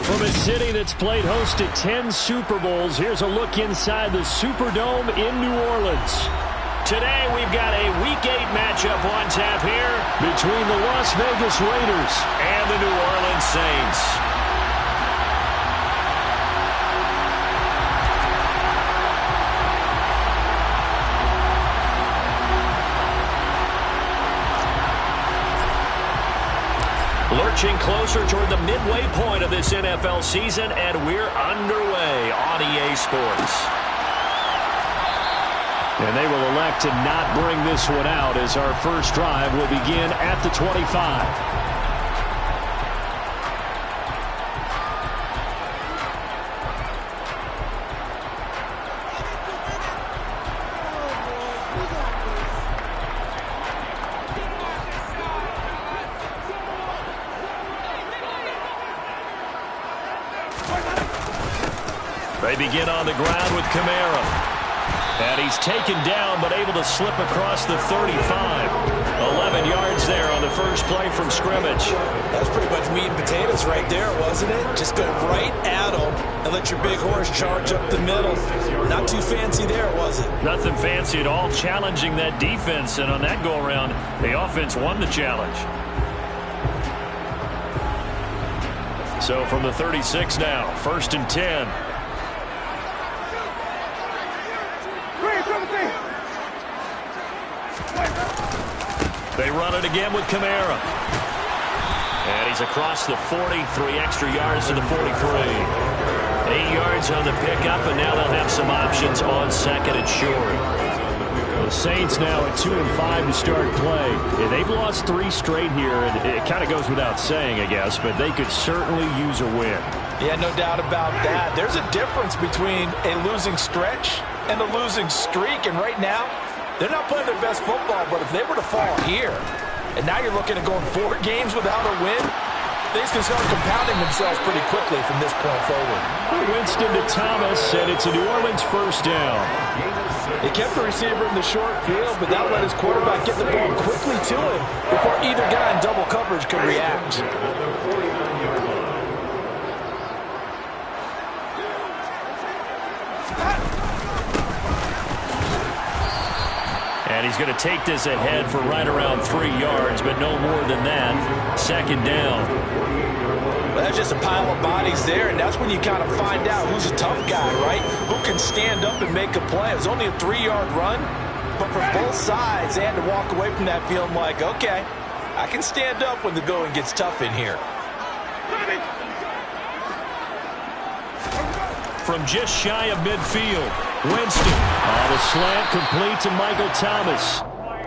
From a city that's played host to 10 Super Bowls, here's a look inside the Superdome in New Orleans. Today we've got a Week 8 matchup on tap here between the Las Vegas Raiders and the New Orleans Saints. Lurching closer toward the midway point of this NFL season, and we're underway on EA Sports. And they will elect to not bring this one out as our first drive will begin at the 25. They begin on the ground with Kamara. And he's taken down but able to slip across the 35. 11 yards there on the first play from scrimmage. That's pretty much meat and potatoes right there, wasn't it? Just go right at them and let your big horse charge up the middle. Not too fancy there, was it? Nothing fancy at all, challenging that defense. And on that go-around, the offense won the challenge. So from the 36 now, 1st and 10. They run it again with Kamara. And he's across the 40, 3 extra yards to the 43. 8 yards on the pickup, and now they'll have some options on 2nd and short. The Saints now at 2-5 to start play. Yeah, they've lost 3 straight here, and it kind of goes without saying, I guess, but they could certainly use a win. Yeah, no doubt about that. There's a difference between a losing stretch and a losing streak, and right now, they're not playing their best football, but if they were to fall here, and now you're looking at going 4 games without a win, things can start compounding themselves pretty quickly from this point forward. Winston to Thomas, and it's a New Orleans first down. He kept the receiver in the short field, but that let his quarterback get the ball quickly to him before either guy in double coverage could react. And he's going to take this ahead for right around 3 yards, but no more than that. 2nd down. Well, that's just a pile of bodies there, and that's when you kind of find out who's a tough guy, right? Who can stand up and make a play. It was only a 3-yard run, but for both sides, they had to walk away from that feeling like, okay, I can stand up when the going gets tough in here. From just shy of midfield, Winston on a slant, complete to Michael Thomas.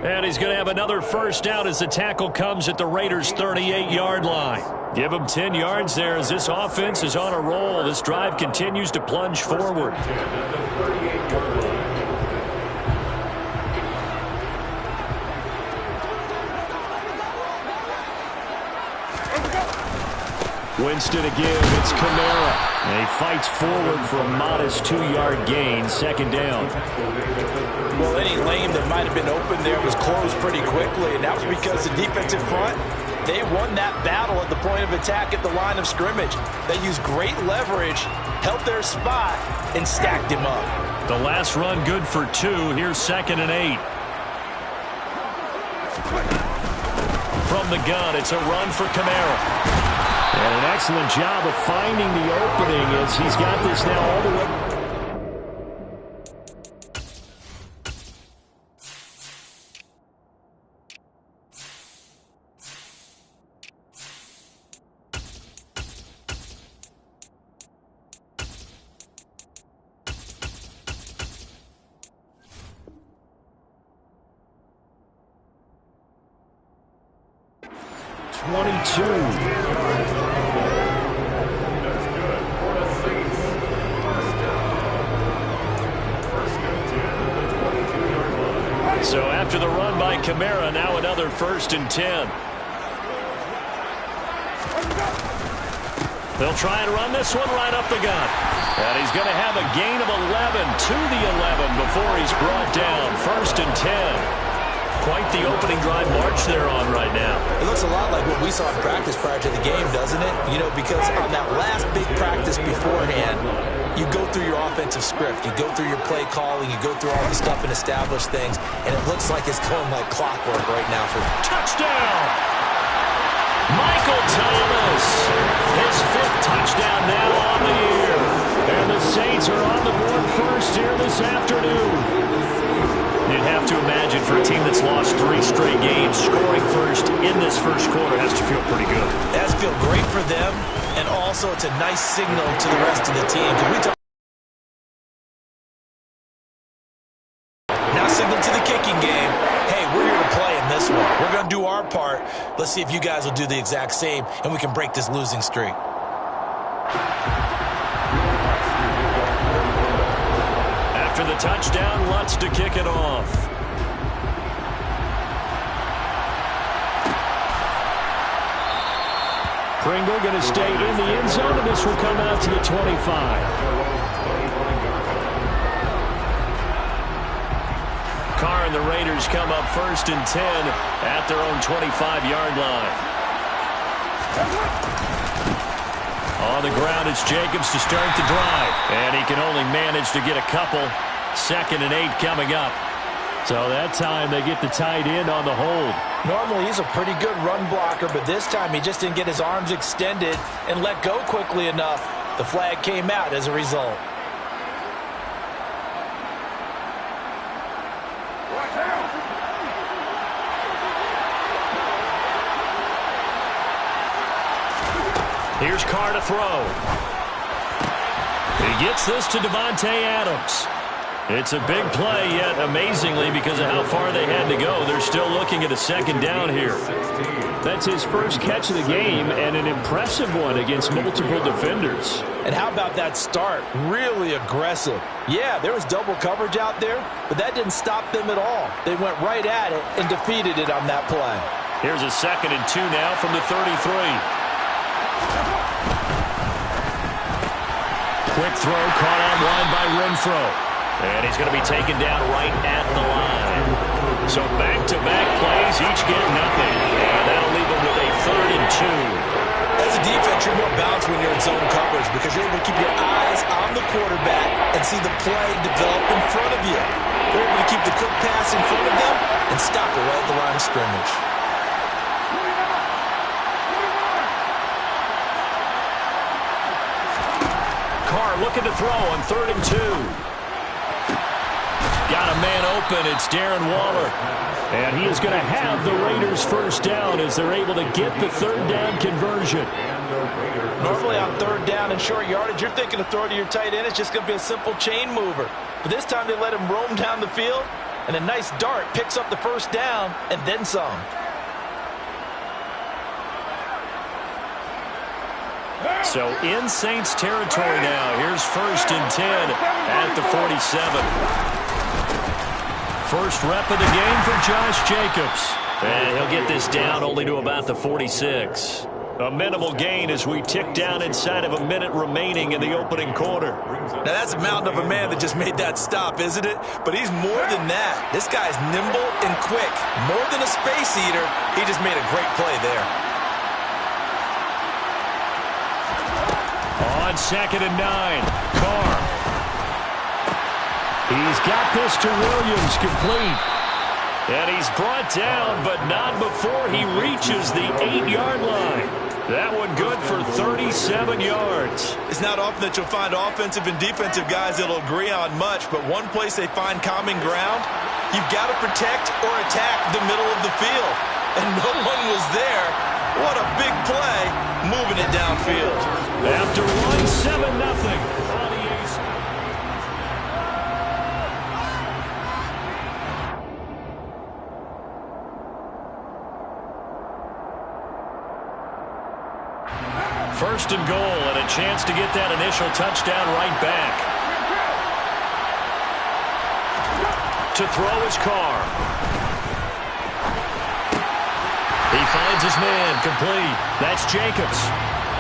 And he's going to have another first down as the tackle comes at the Raiders' 38-yard line. Give him 10 yards there as this offense is on a roll. This drive continues to plunge forward. Winston again, it's Kamara. And he fights forward for a modest 2-yard gain, 2nd down. Well, any lane that might have been open there was closed pretty quickly, and that was because the defensive front, they won that battle at the point of attack at the line of scrimmage. They used great leverage, held their spot, and stacked him up. The last run good for 2. Here's 2nd and 8. From the gun, it's a run for Kamara. And an excellent job of finding the opening as he's got this now all the way. So after the run by Kamara, now another 1st and 10. They'll try and run this one right up the gut. And he's going to have a gain of 11 to the 11 before he's brought down. 1st and 10. Quite the opening drive march they're on right now. It looks a lot like what we saw in practice prior to the game, doesn't it? You know, because on that last big practice beforehand, you go through your offensive script. You go through your play calling. You go through all the stuff and establish things. And it looks like it's going like clockwork right now for touchdown. Michael Thomas, his 5th touchdown now on the year. And the Saints are on the board first here this afternoon. You'd have to imagine for a team that's lost 3 straight games, scoring first in this first quarter has to feel pretty good. It has to feel great for them, and also it's a nice signal to the rest of the team. Now signal to the kicking game. Hey, we're here to play in this one. We're going to do our part. Let's see if you guys will do the exact same, and we can break this losing streak. After the touchdown, Lutz to kick it off. Pringle going to stay in the end zone, and this will come out to the 25. Carr and the Raiders come up 1st and 10 at their own 25-yard line. On the ground, it's Jacobs to start the drive. And he can only manage to get a couple. 2nd and 8 coming up. So that time they get the tight end on the hold. Normally he's a pretty good run blocker, but this time he just didn't get his arms extended and let go quickly enough. The flag came out as a result. Here's Carr to throw. He gets this to Devontae Adams. It's a big play, yet amazingly, because of how far they had to go, they're still looking at a 2nd down here. That's his first catch of the game, and an impressive one against multiple defenders. And how about that start? Really aggressive. Yeah, there was double coverage out there, but that didn't stop them at all. They went right at it and defeated it on that play. Here's a 2nd and 2 now from the 33. Quick throw caught on line by Renfro. And he's going to be taken down right at the line. So back-to-back plays, each get nothing. And that'll leave them with a 3rd and 2. As a defense, you're more balanced when you're in zone coverage because you're able to keep your eyes on the quarterback and see the play develop in front of you. You're able to keep the quick pass in front of them and stop it right at the line of scrimmage. Carr looking to throw on 3rd and 2. Got a man open. It's Darren Waller. And he is going to have the Raiders' 1st down as they're able to get the 3rd down conversion. Normally on 3rd down and short yardage, you're thinking to throw to your tight end. It's just going to be a simple chain mover. But this time they let him roam down the field, and a nice dart picks up the 1st down and then some. So in Saints territory now. Here's 1st and 10 at the 47. First rep of the game for Josh Jacobs. And he'll get this down only to about the 46. A minimal gain as we tick down inside of a minute remaining in the opening quarter. Now that's a mountain of a man that just made that stop, isn't it? But he's more than that. This guy's nimble and quick. More than a space eater, he just made a great play there. On 2nd and 9, Carr. He's got this to Williams, complete. And he's brought down, but not before he reaches the 8-yard line. That one good for 37 yards. It's not often that you'll find offensive and defensive guys that'll agree on much, but one place they find common ground, you've got to protect or attack the middle of the field. And no one was there. What a big play, moving it downfield. After one, 7-0. First and goal, and a chance to get that initial touchdown right back. To throw his Carr. He finds his man, complete. That's Jacobs.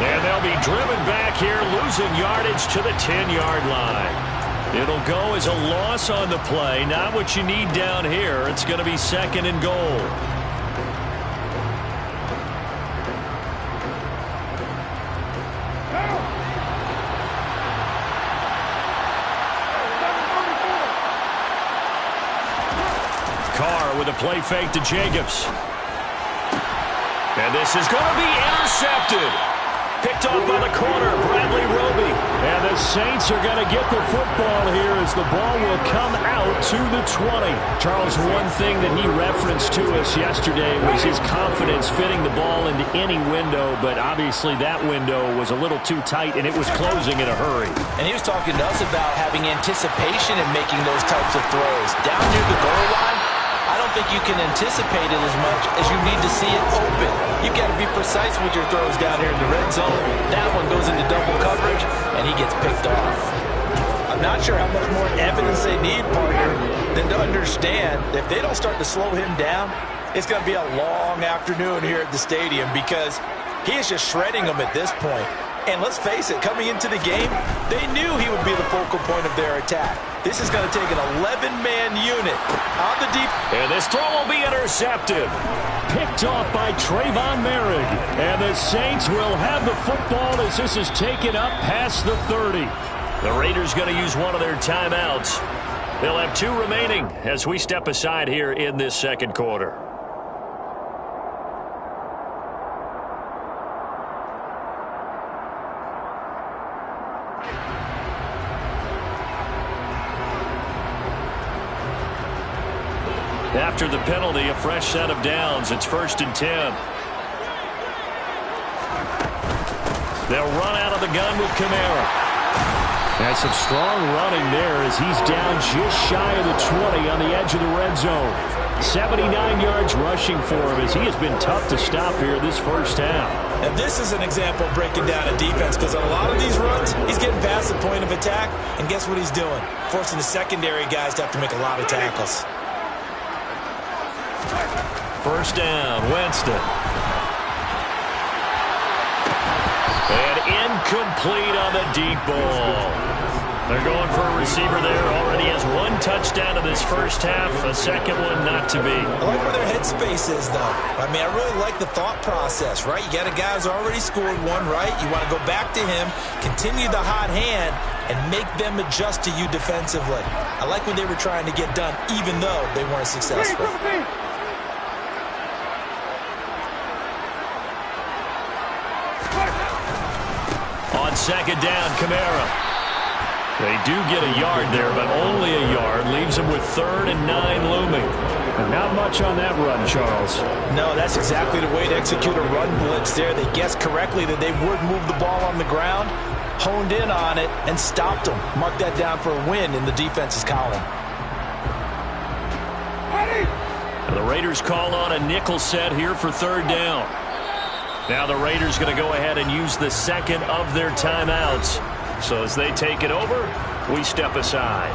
And they'll be driven back here, losing yardage to the 10-yard line. It'll go as a loss on the play. Not what you need down here. It's going to be 2nd and goal. Carr with a play fake to Jacobs. And this is going to be intercepted. Picked off by the corner, Bradley Roby. And the Saints are going to get the football here as the ball will come out to the 20. Charles, one thing that he referenced to us yesterday was his confidence fitting the ball into any window, but obviously that window was a little too tight, and it was closing in a hurry. And he was talking to us about having anticipation in making those types of throws. Down near the goal line, I don't think you can anticipate it as much as you need to see it open. You've got to be precise with your throws down here in the red zone. That one goes into double coverage, and he gets picked off. I'm not sure how much more evidence they need, partner, than to understand that if they don't start to slow him down, it's going to be a long afternoon here at the stadium because he is just shredding them at this point. And let's face it, coming into the game, they knew he would be the focal point of their attack. This is going to take an 11-man unit on the deep. And this throw will be intercepted. Picked off by Trayvon Merrick. And the Saints will have the football as this is taken up past the 30. The Raiders going to use one of their timeouts. They'll have 2 remaining as we step aside here in this second quarter. After the penalty, a fresh set of downs. It's 1st and 10. They'll run out of the gun with Kamara. And some strong running there as he's down just shy of the 20 on the edge of the red zone. 79 yards rushing for him as he has been tough to stop here this first half. And this is an example of breaking down a defense because on a lot of these runs, he's getting past the point of attack. And guess what he's doing? Forcing the secondary guys to have to make a lot of tackles. First down, Winston. And incomplete on the deep ball. They're going for a receiver there. Already has 1 touchdown in this first half. A second one not to be. I like where their headspace is, though. I mean, I really like the thought process, right? You got a guy who's already scored 1, right? You want to go back to him, continue the hot hand, and make them adjust to you defensively. I like what they were trying to get done, even though they weren't successful. On second down, Kamara. They do get a yard there, but only a yard. Leaves them with 3rd and 9 looming. And not much on that run, Charles. No, that's exactly the way to execute a run blitz there. They guessed correctly that they would move the ball on the ground, honed in on it, and stopped them. Mark that down for a win in the defense's column. And the Raiders call on a nickel set here for 3rd down. Now the Raiders going to go ahead and use the second of their timeouts. So as they take it over, we step aside.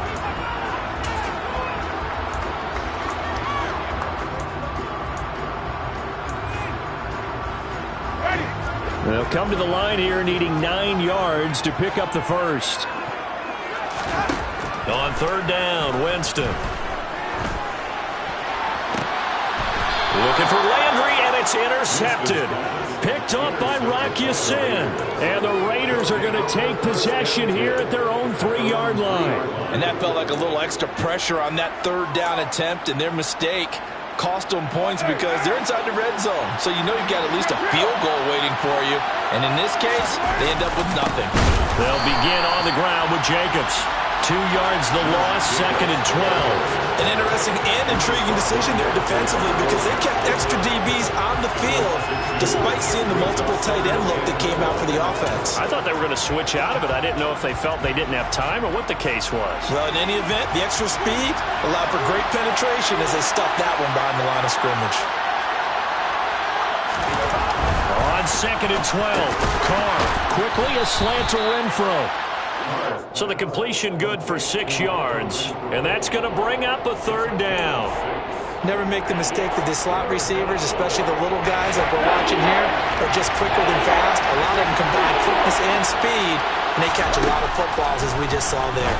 They'll come to the line here needing 9 yards to pick up the first. On 3rd down, Winston. Looking for Landry, and it's intercepted. Picked up by Rocky Sin. And the Raiders are going to take possession here at their own 3-yard line. And that felt like a little extra pressure on that 3rd down attempt, and their mistake cost them points because they're inside the red zone. So you know you've got at least a field goal waiting for you. And in this case, they end up with nothing. They'll begin on the ground with Jacobs. 2 yards the loss, 2nd and 12. An interesting and intriguing decision there defensively because they kept extra DBs on the field despite seeing the multiple tight end look that came out for the offense. I thought they were going to switch out of it. I didn't know if they felt they didn't have time or what the case was. Well, in any event, the extra speed allowed for great penetration as they stuffed that one behind the line of scrimmage. On 2nd and 12, Carr quickly a slant to Renfro. So the completion good for 6 yards, and that's going to bring up a 3rd down. Never make the mistake that the slot receivers, especially the little guys like we're watching here, are just quicker than fast. A lot of them combine quickness and speed, and they catch a lot of footballs as we just saw there.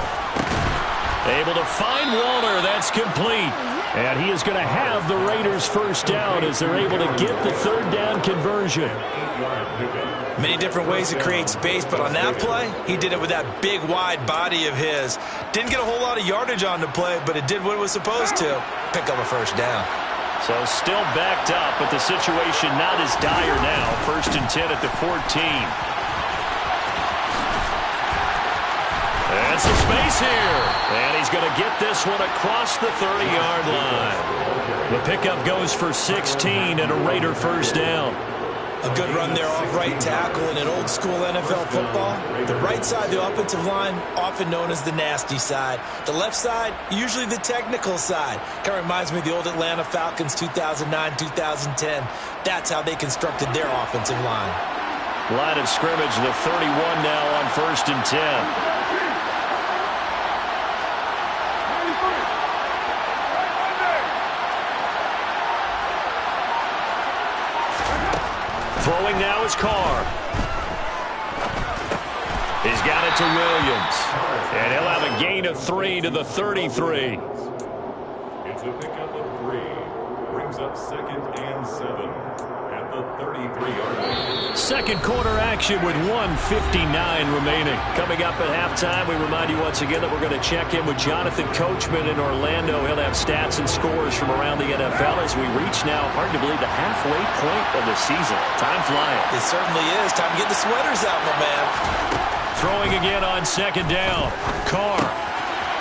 Able to find Waller. That's complete. And he is going to have the Raiders first down as they're able to get the third down conversion. Many different ways to create space, but on that play, he did it with that big, wide body of his. Didn't get a whole lot of yardage on the play, but it did what it was supposed to. Pick up a first down. So still backed up, but the situation not as dire now. 1st and 10 at the 14. And some space here. And he's going to get this one across the 30-yard line. The pickup goes for 16 and a Raider first down. A good run there off right tackle in an old-school NFL football. The right side, the offensive line, often known as the nasty side. The left side, usually the technical side. Kind of reminds me of the old Atlanta Falcons 2009-2010. That's how they constructed their offensive line. Line of scrimmage, the 31 now on 1st and 10. Throwing now is Carr. He's got it to Williams. And he'll have a gain of 3 to the 33. It's a pickup of 3. Brings up 2nd and 7 at the 33-yard line. Second quarter action with 1:59 remaining. Coming up at halftime, we remind you once again that we're going to check in with Jonathan Coachman in Orlando. He'll have stats and scores from around the NFL as we reach now, hard to believe, the halfway point of the season. Time flying. It certainly is. Time to get the sweaters out, my man. Throwing again on 2nd down. Carr.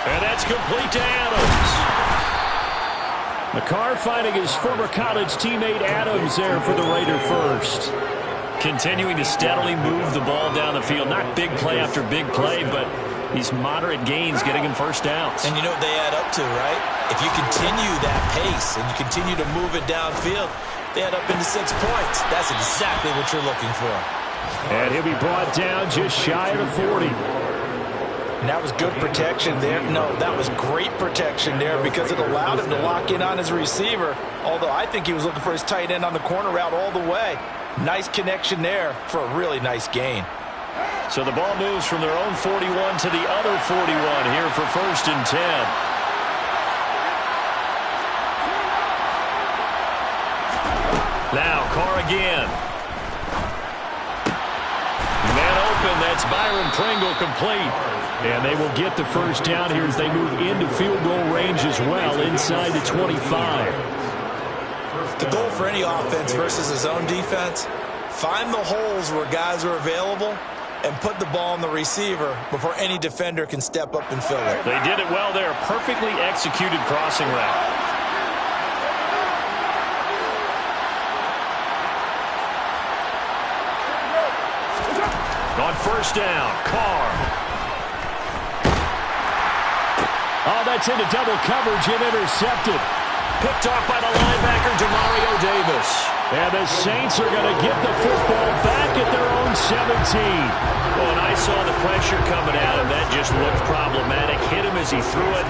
And that's complete to Adams. McCarr finding his former college teammate Adams there for the Raider first. Continuing to steadily move the ball down the field. Not big play after big play, but these moderate gains getting him first downs. And you know what they add up to, right? If you continue that pace and you continue to move it downfield, they add up into 6 points. That's exactly what you're looking for. And he'll be brought down just shy of the 40. And that was good protection there. No, that was great protection there because it allowed him to lock in on his receiver. Although I think he was looking for his tight end on the corner route all the way. Nice connection there for a really nice gain. So the ball moves from their own 41 to the other 41 here for 1st and 10. Now Carr again. Man open, that's Byron Pringle complete. And they will get the first down here as they move into field goal range as well inside the 25. The goal for any offense versus his own defense, find the holes where guys are available and put the ball on the receiver before any defender can step up and fill it. They did it well there. Perfectly executed crossing route. On 1st down, Carr. Oh, that's into double coverage and intercepted. Picked off by the linebacker, Demario Davis. And the Saints are going to get the football back at their own 17. Well, and I saw the pressure coming at him. That just looked problematic. Hit him as he threw it,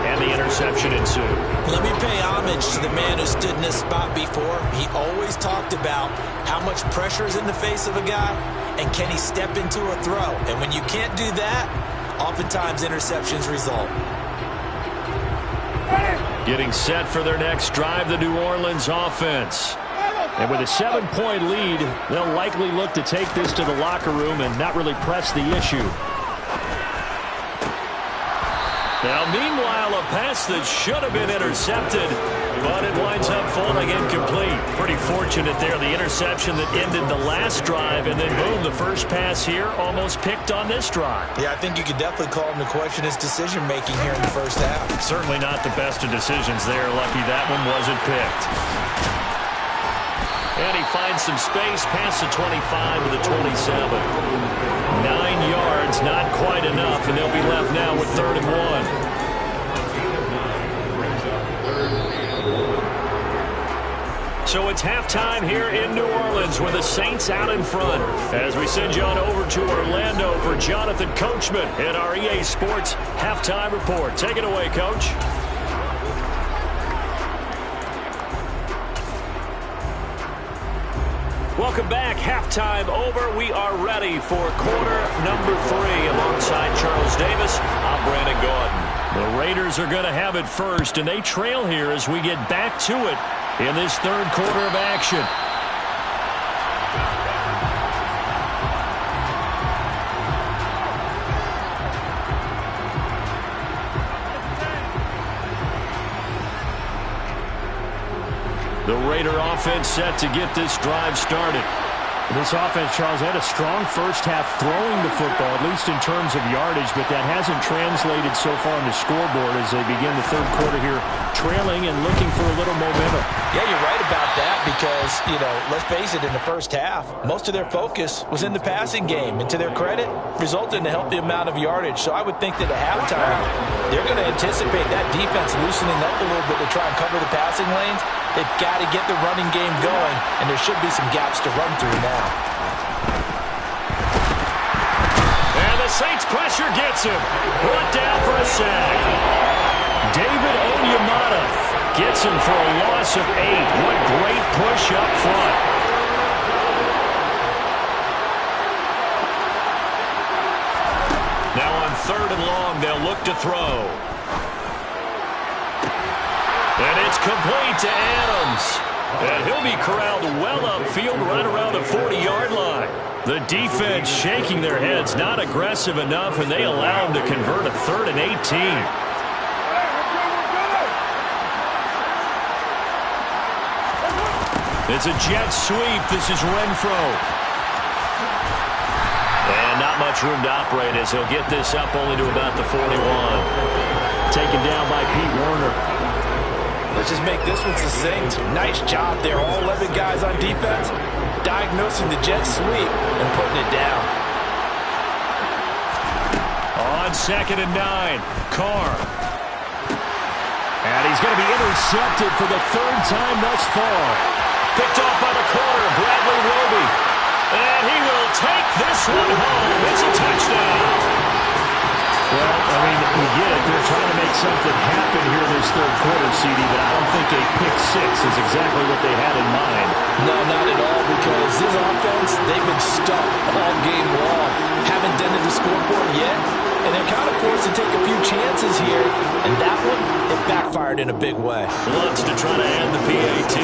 and the interception ensued. Let me pay homage to the man who stood in this spot before. He always talked about how much pressure is in the face of a guy, and can he step into a throw. And when you can't do that, oftentimes interceptions result. Getting set for their next drive, the New Orleans offense. And with a 7-point lead, they'll likely look to take this to the locker room and not really press the issue. Now, meanwhile, a pass that should have been intercepted, but it winds up falling incomplete. Pretty fortunate there, the interception that ended the last drive, and then boom, the first pass here almost picked on this drive. Yeah, I think you could definitely call him to question his decision-making here in the first half. Certainly not the best of decisions there. Lucky that one wasn't picked. And he finds some space past the 25 to the 27. 9 yards, not quite enough, and they'll be left now with 3rd and 1. So it's halftime here in New Orleans with the Saints out in front. As we send you on over to Orlando for Jonathan Coachman in our EA Sports Halftime Report. Take it away, Coach. Welcome back. Halftime over. We are ready for quarter number 3. Alongside Charles Davis, I'm Brandon Gordon. The Raiders are going to have it first, and they trail here as we get back to it in this third quarter of action. The Raider offense set to get this drive started. This offense, Charles, had a strong first half throwing the football, at least in terms of yardage, but that hasn't translated so far on the scoreboard as they begin the third quarter here, trailing and looking for a little momentum. Yeah, you're right about that because, let's face it, in the first half, most of their focus was in the passing game. And to their credit, resulted in a healthy amount of yardage. So I would think that at halftime, they're going to anticipate that defense loosening up a little bit to try and cover the passing lanes. They've got to get the running game going, and there should be some gaps to run through now. And the Saints pressure gets him. Brought down for a sack. David Onyemata gets him for a loss of 8. What great push up front. Now on 3rd and long, they'll look to throw. And it's complete to Adams. And he'll be corralled well upfield right around the 40-yard line. The defense shaking their heads, not aggressive enough, and they allow him to convert a 3rd and 18. It's a jet sweep. This is Renfro. And not much room to operate as he'll get this up only to about the 41. Taken down by Pete Werner. Let's just make this one succinct. Nice job there. All 11 guys on defense diagnosing the jet sweep and putting it down. On 2nd and 9, Carr. And he's going to be intercepted for the 3rd time thus far. Picked off by the corner, Bradley Roby. And he will take this one home. It's a touchdown. Well, I mean, we get it. They're trying to make something happen here in this third quarter, CD, but I don't think a pick 6 is exactly what they had in mind. No, not at all, because this offense, they've been stuck all game long. Haven't dented the scoreboard yet, and they're kind of forced to take a few chances here, and that one, it backfired in a big way. Wants to try to add the PAT.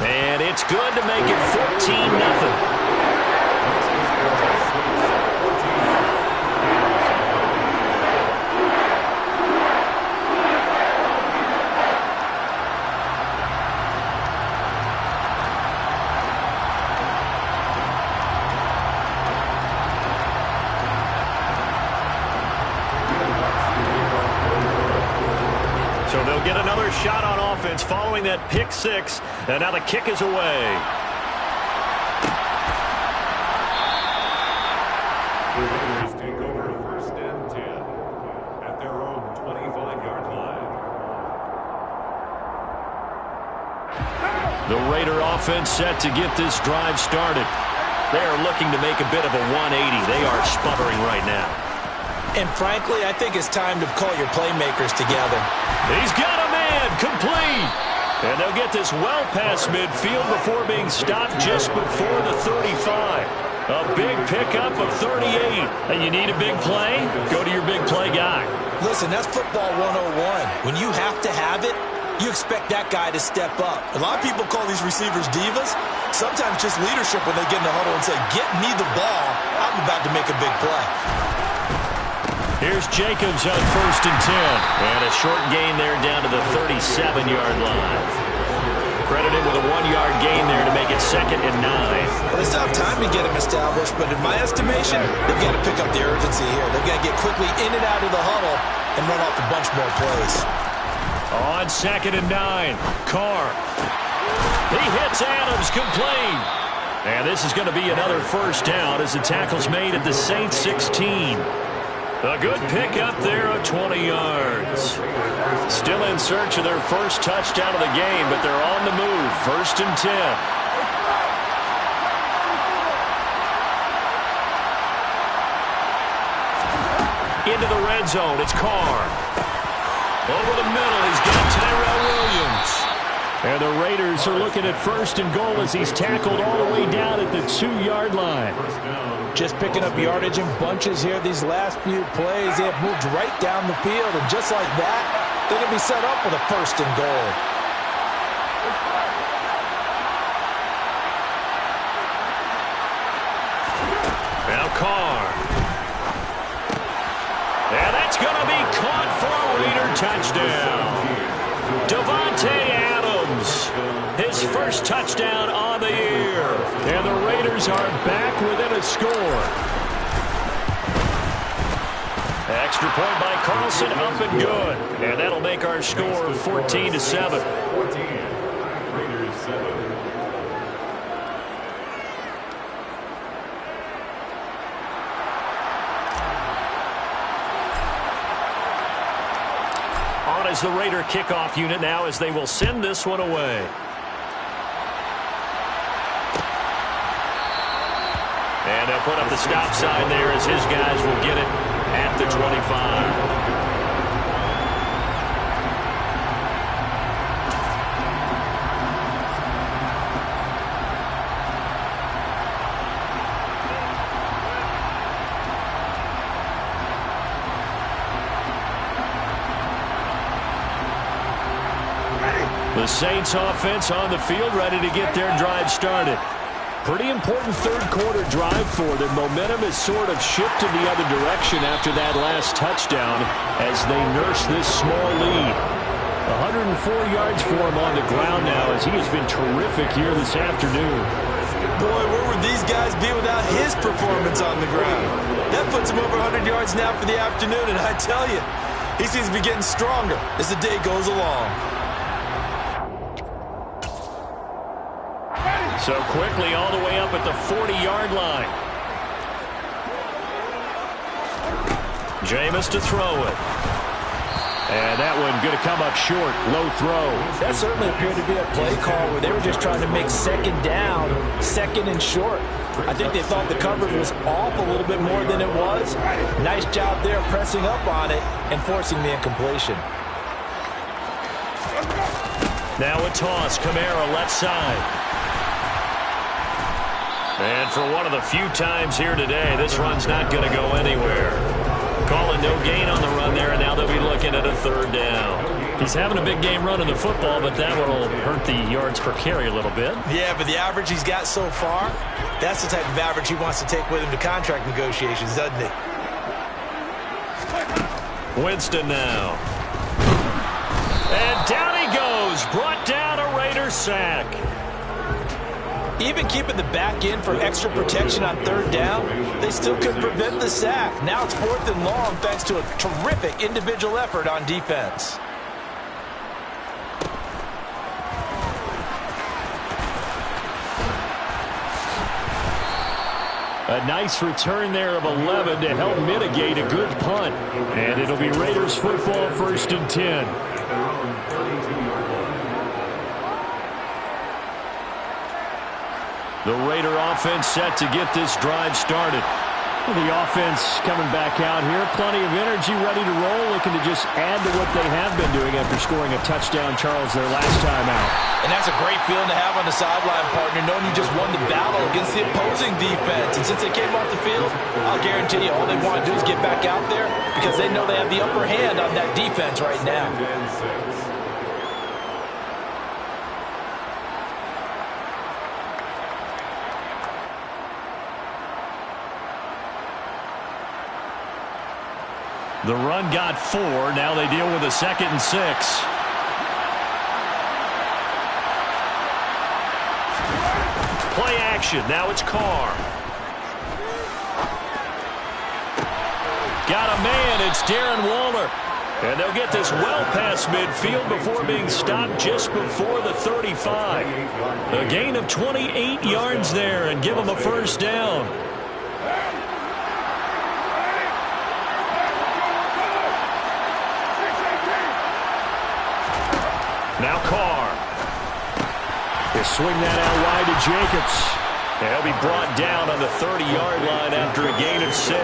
And it's good to make it 14-0. So they'll get another shot on offense following that pick 6, and now the kick is away. The Raiders take over 1st and 10 at their own 25-yard line. The Raider offense set to get this drive started. They are looking to make a bit of a 180. They are sputtering right now. And frankly, I think it's time to call your playmakers together. He's got a man, complete. And they'll get this well past midfield before being stopped just before the 35. A big pickup of 38. And you need a big play? Go to your big play guy. Listen, that's football 101. When you have to have it, you expect that guy to step up. A lot of people call these receivers divas. Sometimes just leadership when they get in the huddle and say, get me the ball. I'm about to make a big play. Here's Jacobs on 1st and 10. And a short gain there down to the 37-yard line. Credited with a 1-yard gain there to make it 2nd and 9. Well, they still have time to get him established, but in my estimation, they've got to pick up the urgency here. They've got to get quickly in and out of the huddle and run off a bunch more plays. On 2nd and 9, Carr. He hits Adams, complete. And this is going to be another 1st down as the tackle's made at the Saints 16. A good pickup there of 20 yards. Still in search of their first touchdown of the game, but they're on the move. 1st and 10. Into the red zone, it's Carr. Over the middle, he's got Tyrell Williams. And the Raiders are looking at 1st and goal as he's tackled all the way down at the 2-yard line. Just picking up yardage in bunches here these last few plays. They have moved right down the field, and just like that, they're going to be set up with a 1st and goal. Now Carr. And that's going to be caught for a Raider touchdown. Devontae Adams, his first touchdown on the year. And the Raiders are back within a score. Extra point by Carlson, up and good. And that'll make our score 14-7. 14, Raiders 7. On as the Raider kickoff unit now as they will send this one away. And they'll put up the stop sign there as his guys will get it at the 25. The Saints offense on the field, ready to get their drive started. Pretty important third-quarter drive for them. Momentum has sort of shifted the other direction after that last touchdown as they nurse this small lead. 104 yards for him on the ground now as he has been terrific here this afternoon. Boy, where would these guys be without his performance on the ground? That puts him over 100 yards now for the afternoon, and I tell you, he seems to be getting stronger as the day goes along. So quickly all the way up at the 40-yard line. Jameis to throw it. And that one going to come up short. Low throw. That certainly appeared to be a play call where they were just trying to make second down, second and short. I think they thought the coverage was off a little bit more than it was. Nice job there pressing up on it and forcing the incompletion. Now a toss. Kamara left side. And for one of the few times here today, this run's not going to go anywhere. Calling no gain on the run there, and now they'll be looking at a 3rd down. He's having a big game running the football, but that will hurt the yards per carry a little bit. Yeah, but the average he's got so far, that's the type of average he wants to take with him to contract negotiations, doesn't he? Winston now. And down he goes. Brought down a Raider sack. Even keeping the back in for extra protection on 3rd down, they still couldn't prevent the sack. Now it's 4th and long thanks to a terrific individual effort on defense. A nice return there of 11 to help mitigate a good punt. And it'll be Raiders football 1st and 10. The Raider offense set to get this drive started. Well, the offense coming back out here. Plenty of energy, ready to roll, looking to just add to what they have been doing after scoring a touchdown, Charles, their last time out. And that's a great feeling to have on the sideline, partner, knowing you just won the battle against the opposing defense. And since they came off the field, I'll guarantee you all they want to do is get back out there because they know they have the upper hand on that defense right now. The run got 4. Now they deal with a 2nd and 6. Play action. Now it's Carr. Got a man. It's Darren Waller. And they'll get this well past midfield before being stopped just before the 35. A gain of 28 yards there and give them a 1st down. Now Carr. They swing that out wide to Jacobs. And he'll be brought down on the 30-yard line after a gain of 6.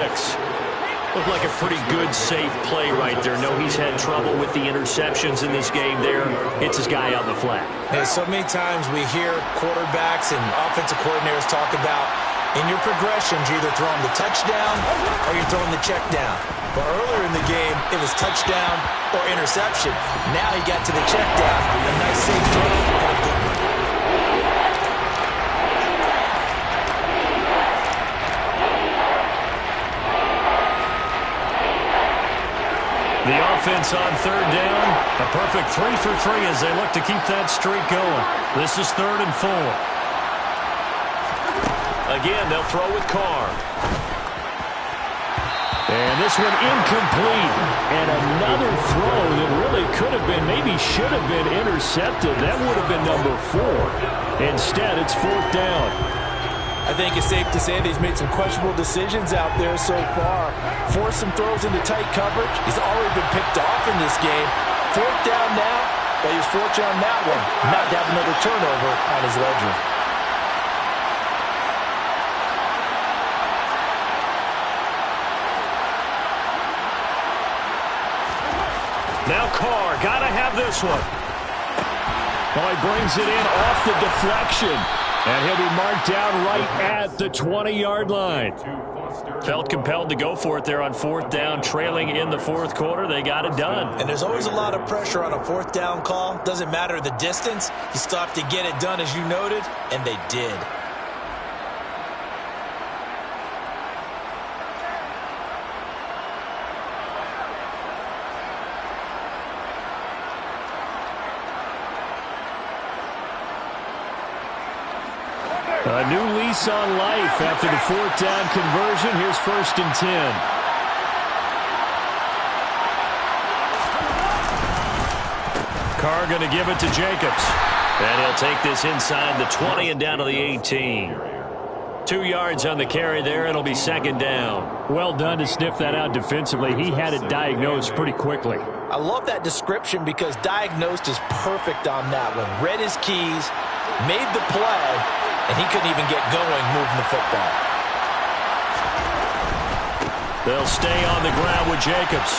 Looked like a pretty good, safe play right there. No, he's had trouble with the interceptions in this game there. Hits his guy out in the flat. Hey, so many times we hear quarterbacks and offensive coordinators talk about in your progressions, you're either throwing the touchdown or you're throwing the check down. But earlier in the game, it was touchdown or interception. Now he got to the check down. A nice safe throw and a good one. The offense on third down. A perfect 3 for 3 as they look to keep that streak going. This is 3rd and 4. Again, they'll throw with Carr. And this one incomplete. And another throw that really could have been, maybe should have been intercepted. That would have been number 4. Instead, it's 4th down. I think it's safe to say that he's made some questionable decisions out there so far. Forced some throws into tight coverage. He's already been picked off in this game. 4th down now, but he was fortunate on that one not to have another turnover on his ledger. Now Carr, gotta have this one. Oh, he brings it in off the deflection. And he'll be marked down right at the 20-yard line. Felt compelled to go for it there on 4th down, trailing in the 4th quarter. They got it done. And there's always a lot of pressure on a 4th down call. Doesn't matter the distance. You still have to get it done, as you noted, and they did. A new lease on life after the 4th down conversion. Here's 1st and 10. Carr going to give it to Jacobs. And he'll take this inside the 20 and down to the 18. 2 yards on the carry there. It'll be 2nd down. Well done to sniff that out defensively. He had it diagnosed pretty quickly. I love that description because diagnosed is perfect on that one. Read his keys, made the play, and he couldn't even get going moving the football. They'll stay on the ground with Jacobs.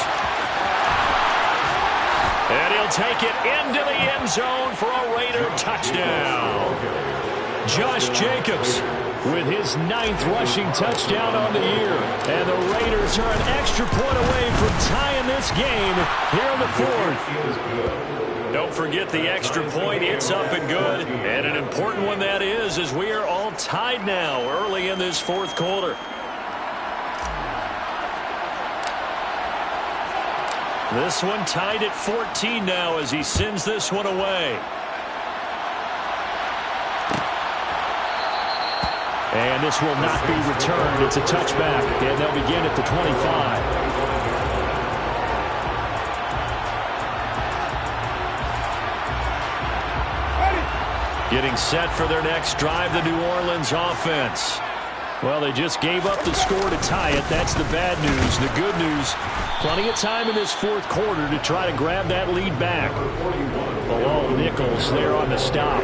And he'll take it into the end zone for a Raider touchdown. Josh Jacobs with his 9th rushing touchdown on the year. And the Raiders are an extra point away from tying this game here in the 4th. Don't forget the extra point. It's up and good. And an important one that is, as we are all tied now early in this 4th quarter. This one tied at 14 now as he sends this one away. And this will not be returned. It's a touchback, and they'll begin at the 25. Getting set for their next drive, the New Orleans offense. Well, they just gave up the score to tie it. That's the bad news. The good news, plenty of time in this 4th quarter to try to grab that lead back. Below Nichols there on the stop.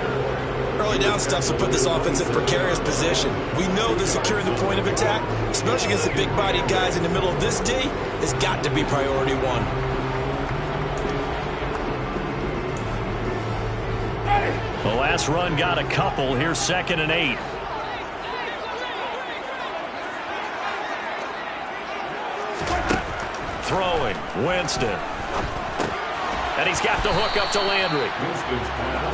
Early down stuff will put this offense in a precarious position. We know that securing the point of attack, especially against the big-bodied guys in the middle of this D, has got to be priority 1. The last run got a couple. Here's 2nd and 8. Throwing, Winston. And he's got the hook up to Landry.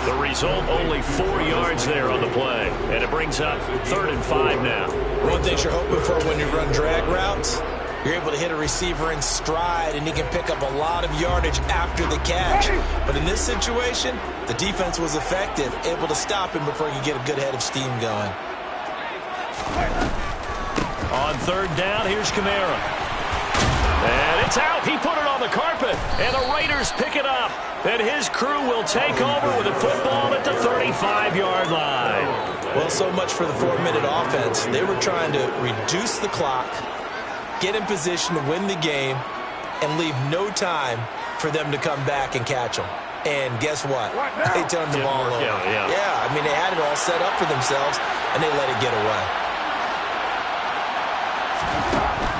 The result, only 4 yards there on the play. And it brings up 3rd and 5 now. One thing you're hoping for when you run drag routes, you're able to hit a receiver in stride, and he can pick up a lot of yardage after the catch. But in this situation, the defense was effective, able to stop him before he could get a good head of steam going. On 3rd down, here's Kamara. And it's out. He put it on the carpet. And the Raiders pick it up. And his crew will take over with the football at the 35-yard line. Well, so much for the 4-minute offense. They were trying to reduce the clock, get in position to win the game, and leave no time for them to come back and catch them. And guess what? They turned the ball over. Yeah, I mean, they had it all set up for themselves, and they let it get away.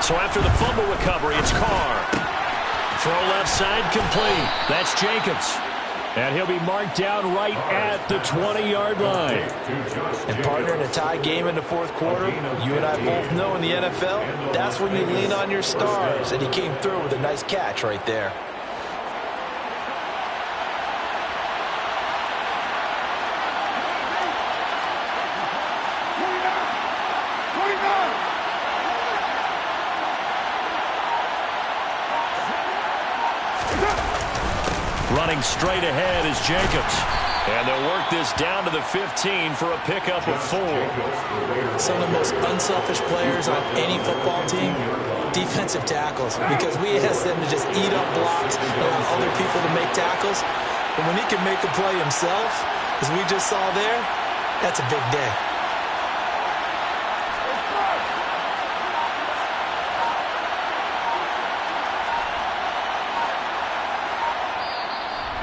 So after the fumble recovery, it's Carr. Throw left side complete. That's Jacobs. And he'll be marked down right at the 20-yard line. And partner, in a tie game in the fourth quarter, you and I both know in the NFL, that's when you lean on your stars. And he came through with a nice catch right there. Running straight ahead is Jacobs. And they'll work this down to the 15 for a pickup of 4. Some of the most unselfish players on any football team, defensive tackles, because we ask them to just eat up blocks, allow other people to make tackles. But when he can make a play himself, as we just saw there, that's a big day.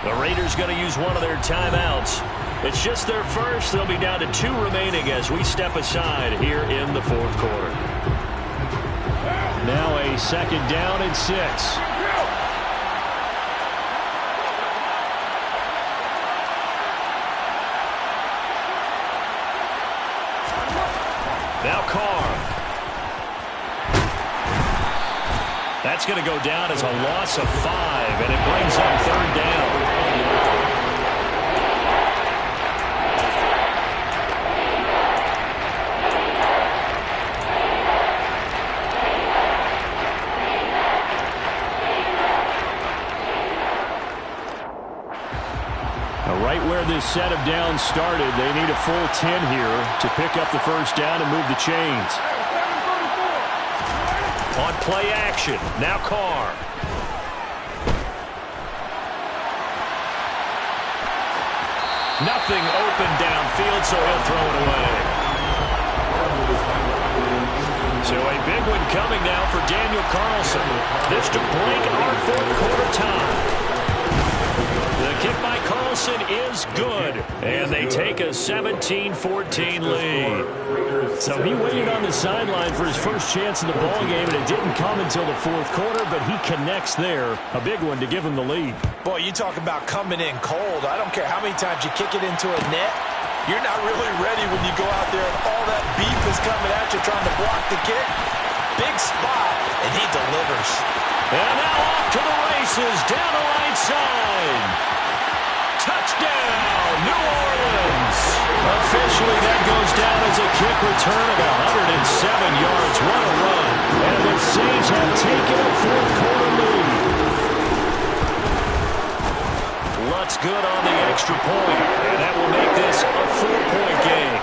The Raiders going to use one of their timeouts. It's just their first. They'll be down to 2 remaining as we step aside here in the fourth quarter. Now a second down and 6. Now Carr. That's going to go down as a loss of 5, and it brings up 3rd down. Right where this set of downs started, they need a full 10 here to pick up the first down and move the chains. On play action, now Carr. Nothing open downfield, so he'll throw it away. So a big one coming now for Daniel Carlson. This to break our fourth quarter tie. The kick by Carlson is good, and they take a 17-14 lead. So he waited on the sideline for his first chance in the ballgame, and it didn't come until the fourth quarter, but he connects there. A big one to give him the lead. Boy, you talk about coming in cold. I don't care how many times you kick it into a net. You're not really ready when you go out there and all that beef is coming at you trying to block the kick. Big spot, and he delivers. And now off to the races, down the right side. Touchdown, New Orleans. Officially, that goes down as a kick return of 107 yards. What a run. And the Saints have taken a fourth quarter lead. Lutz good on the extra point, and that will make this a 4-point game.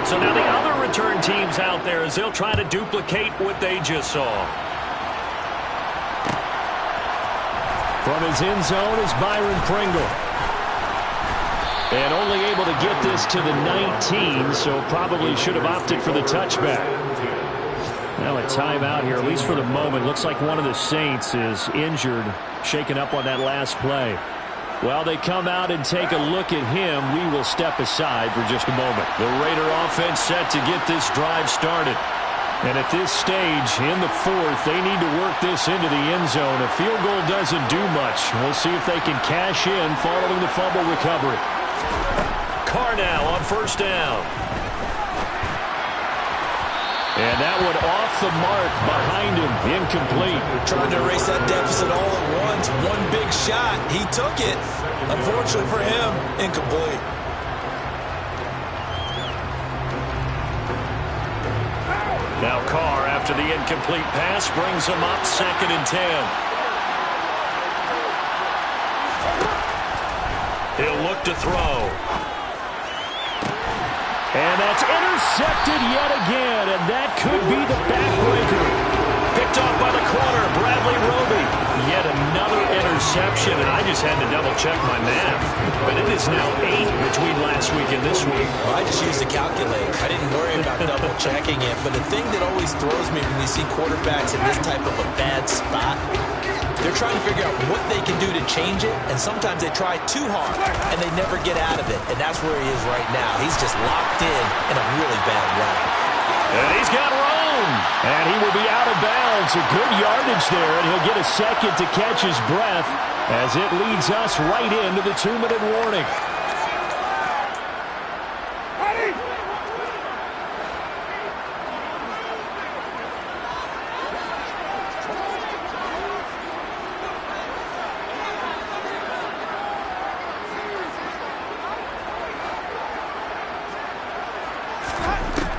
So now the other return teams out there as they'll try to duplicate what they just saw. From his end zone is Byron Pringle. And only able to get this to the 19, so probably should have opted for the touchback. Now a timeout here, at least for the moment. Looks like one of the Saints is injured, shaken up on that last play. Well, they come out and take a look at him. We will step aside for just a moment. The Raider offense set to get this drive started. And at this stage, in the fourth, they need to work this into the end zone. A field goal doesn't do much. We'll see if they can cash in following the fumble recovery. Carr now on first down. And that one off the mark behind him, incomplete. Trying to erase that deficit all at once. One big shot. He took it. Unfortunately for him, incomplete. Now Carr, after the incomplete pass, brings him up 2nd and 10. He'll look to throw. And that's intercepted yet again, and that could be the backbreaker. Picked off by the corner, Bradley Roby. Yet another interception, and I just had to double-check my math. But it is now 8 between last week and this week. Well, I just used a calculator. I didn't worry about double-checking it. But the thing that always throws me when you see quarterbacks in this type of a bad spot, They're trying to figure out what they can do to change it, and sometimes they try too hard, and they never get out of it, and that's where he is right now. He's just locked in a really bad way. And he's got room, and he will be out of bounds. A good yardage there, and he'll get a second to catch his breath as it leads us right into the 2-minute warning.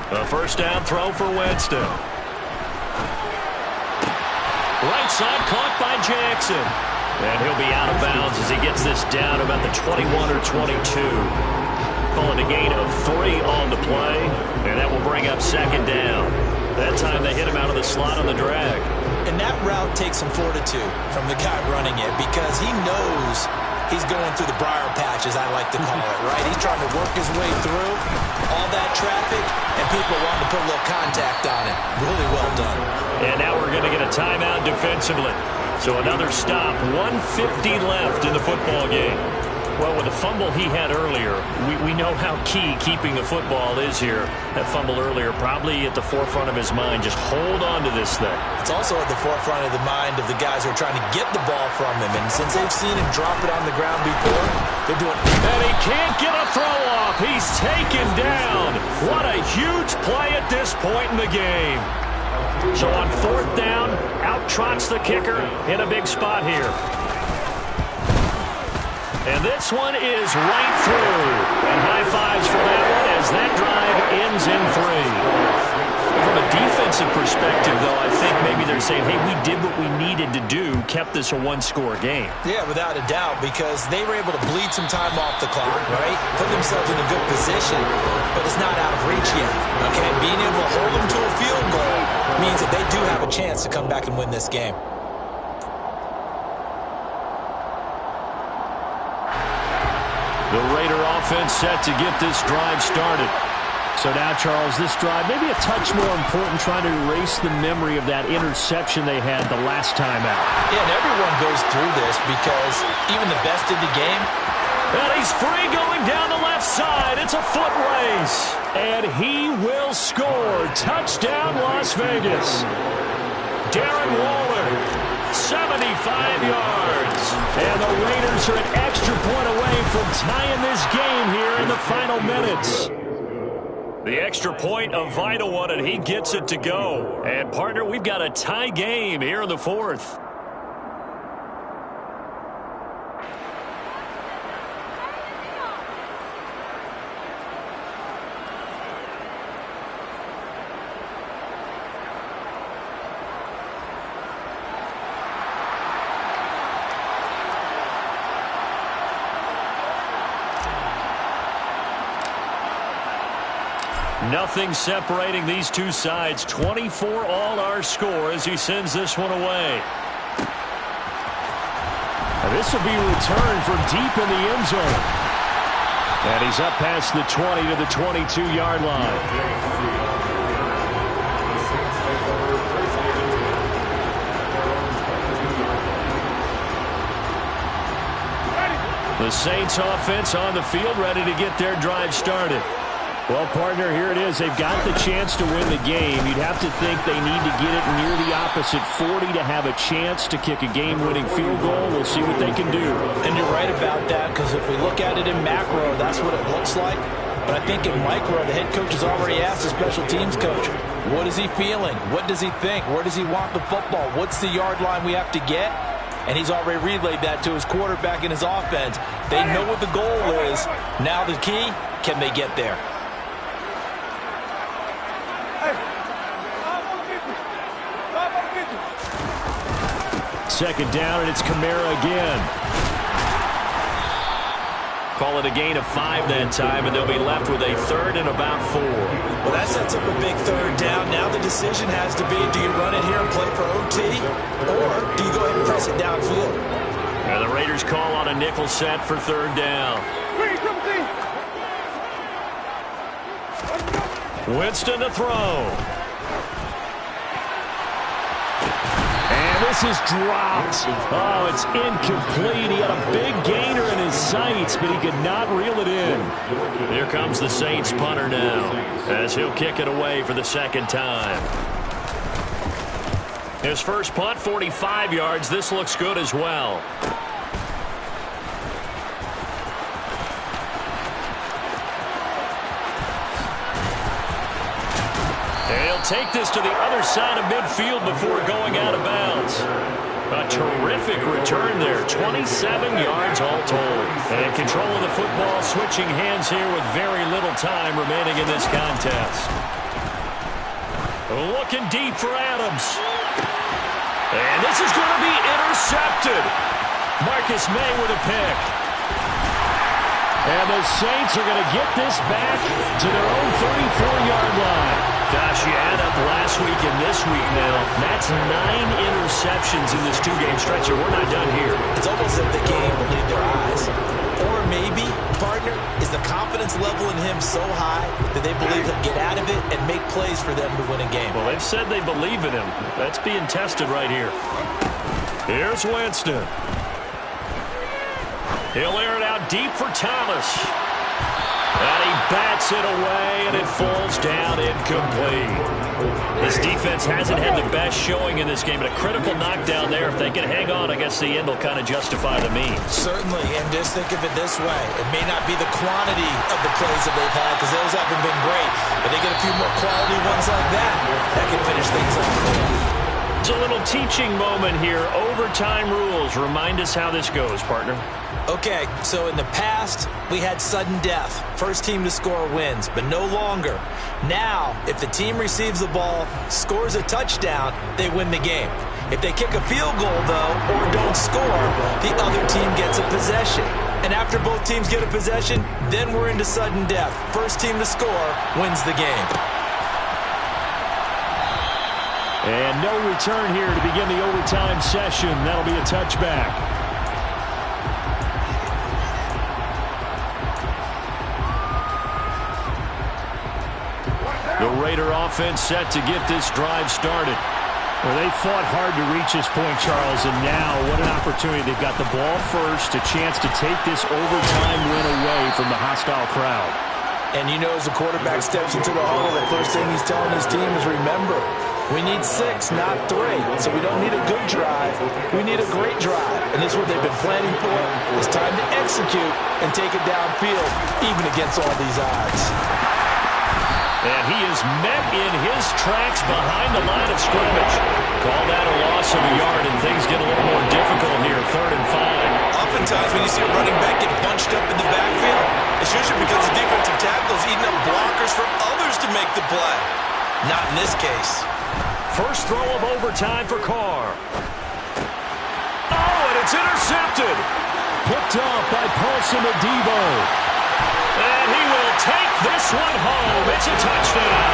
A first down throw for Winston. Right side caught by Jackson. And he'll be out of bounds as he gets this down about the 21 or 22. Calling a gain of 3 on the play. And that will bring up second down. That time they hit him out of the slot on the drag. And that route takes some fortitude from the guy running it because he knows he's going through the briar patch, as I like to call it, right? He's trying to work his way through all that traffic, and people want to put a little contact on it. Really well done. And now we're going to get a timeout defensively. So another stop, 1:50 left in the football game. Well, with the fumble he had earlier, we know how key keeping the football is here. That fumble earlier probably at the forefront of his mind. Just hold on to this thing. It's also at the forefront of the mind of the guys who are trying to get the ball from him. And since they've seen him drop it on the ground before, they're doing... And he can't get a throw off. He's taken down. What a huge play at this point in the game. So on fourth down, out trots the kicker in a big spot here. And this one is right through. And high fives for that one as that drive ends in 3. From a defensive perspective, though, I think maybe they're saying, hey, we did what we needed to do, kept this a one-score game. Yeah, without a doubt, because they were able to bleed some time off the clock, right? Put themselves in a good position, but it's not out of reach yet, okay? Being able to hold them to a field goal means that they do have a chance to come back and win this game. The Raider offense set to get this drive started. So now, Charles, this drive maybe a touch more important, trying to erase the memory of that interception they had the last time out. Yeah, and everyone goes through this because even the best in the game. And he's free going down the left side. It's a foot race. And he will score. Touchdown, Las Vegas. Darren Waller, 75 yards. And the Raiders are an extra point away from tying this game here in the final minutes. The extra point, a vital one, and he gets it to go. And, partner, we've got a tie game here in the fourth. Nothing separating these two sides. 24 all our score as he sends this one away. This will be returned from deep in the end zone. And he's up past the 20 to the 22-yard line. The Saints offense on the field, ready to get their drive started. Well, partner, here it is. They've got the chance to win the game. You'd have to think they need to get it near the opposite 40 to have a chance to kick a game-winning field goal. We'll see what they can do. And you're right about that, because if we look at it in macro, that's what it looks like. But I think in micro, the head coach has already asked the special teams coach, what is he feeling? What does he think? Where does he want the football? What's the yard line we have to get? And he's already relayed that to his quarterback in his offense. They know what the goal is. Now the key, can they get there? Second down, and it's Kamara again. Call it a gain of 5 that time, and they'll be left with a third and about 4. Well, that sets up a big third down. Now the decision has to be, do you run it here and play for OT, or do you go ahead and press it downfield? And the Raiders call on a nickel set for third down. Winston to throw. And this is dropped. Oh, it's incomplete. He had a big gainer in his sights, but he could not reel it in. Here comes the Saints punter now, as he'll kick it away for the second time. His first punt, 45 yards. This looks good as well. He'll take this to the other side of midfield before going out of bounds. A terrific return there, 27 yards all told. And control of the football, switching hands here with very little time remaining in this contest. Looking deep for Adams. And this is going to be intercepted. Marcus May with a pick. And the Saints are going to get this back to their own 34-yard line. Gosh, you add up last week and this week now. That's 9 interceptions in this two-game stretch, and we're not done here. It's almost like the game believed their eyes. Or maybe, partner, is the confidence level in him so high that they believe he'll get out of it and make plays for them to win a game. Well, they've said they believe in him. That's being tested right here. Here's Winston. He'll air it out deep for Thomas. And he bats it away, and it falls down incomplete. This defense hasn't had the best showing in this game, but a critical knockdown there. If they can hang on, I guess the end will kind of justify the means. Certainly, and just think of it this way. It may not be the quantity of the plays that they've had, because those haven't been great, but they get a few more quality ones like that. That can finish things off. It's a little teaching moment here. Overtime rules. Remind us how this goes, partner. Okay, so in the past, we had sudden death. First team to score wins, but no longer. Now, if the team receives the ball, scores a touchdown, they win the game. If they kick a field goal, though, or don't score, the other team gets a possession. And after both teams get a possession, then we're into sudden death. First team to score wins the game. And no return here to begin the overtime session. That'll be a touchback. The Raider offense set to get this drive started. Well, they fought hard to reach this point, Charles, and now what an opportunity. They've got the ball first, a chance to take this overtime win away from the hostile crowd. And you know, as the quarterback steps into the huddle, the first thing he's telling his team is, remember, we need 6, not 3. So we don't need a good drive. We need a great drive. And this is what they've been planning for. It's time to execute and take it downfield, even against all these odds. And he is met in his tracks behind the line of scrimmage. Call that a loss of a yard, and things get a little more difficult here, 3rd and 5. Oftentimes when you see a running back get bunched up in the backfield, it's usually because the defensive tackle is eating up blockers for others to make the play. Not in this case. First throw of overtime for Carr. Oh, and it's intercepted. Picked off by Paulson Adebo. And he will take this one home. It's a touchdown.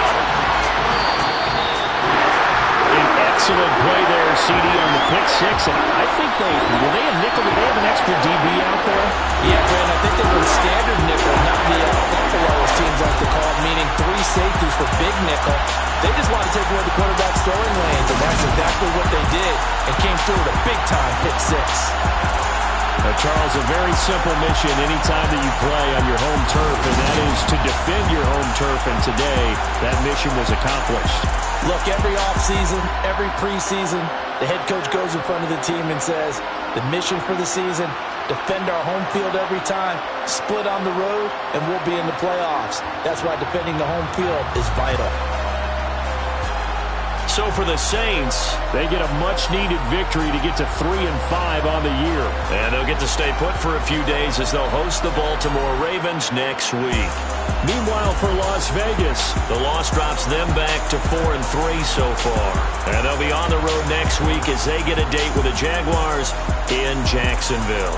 An excellent play there, CD, on the pick 6. And I think were they a nickel? Did they have an extra DB out there? Yeah, Brandon, I think they were standard nickel, not the Buffalo, as teams like to call it, meaning 3 safeties for big nickel. They just want to take away the quarterback's throwing lanes, and that's exactly what they did, and came through with a big-time pick 6. Charles, a very simple mission anytime that you play on your home turf, and that is to defend your home turf, and today that mission was accomplished. Look, every offseason, every preseason, the head coach goes in front of the team and says, the mission for the season, defend our home field every time, split on the road, and we'll be in the playoffs. That's why defending the home field is vital. So for the Saints, they get a much-needed victory to get to 3-5 on the year. And they'll get to stay put for a few days as they'll host the Baltimore Ravens next week. Meanwhile, for Las Vegas, the loss drops them back to 4-3 so far. And they'll be on the road next week as they get a date with the Jaguars in Jacksonville.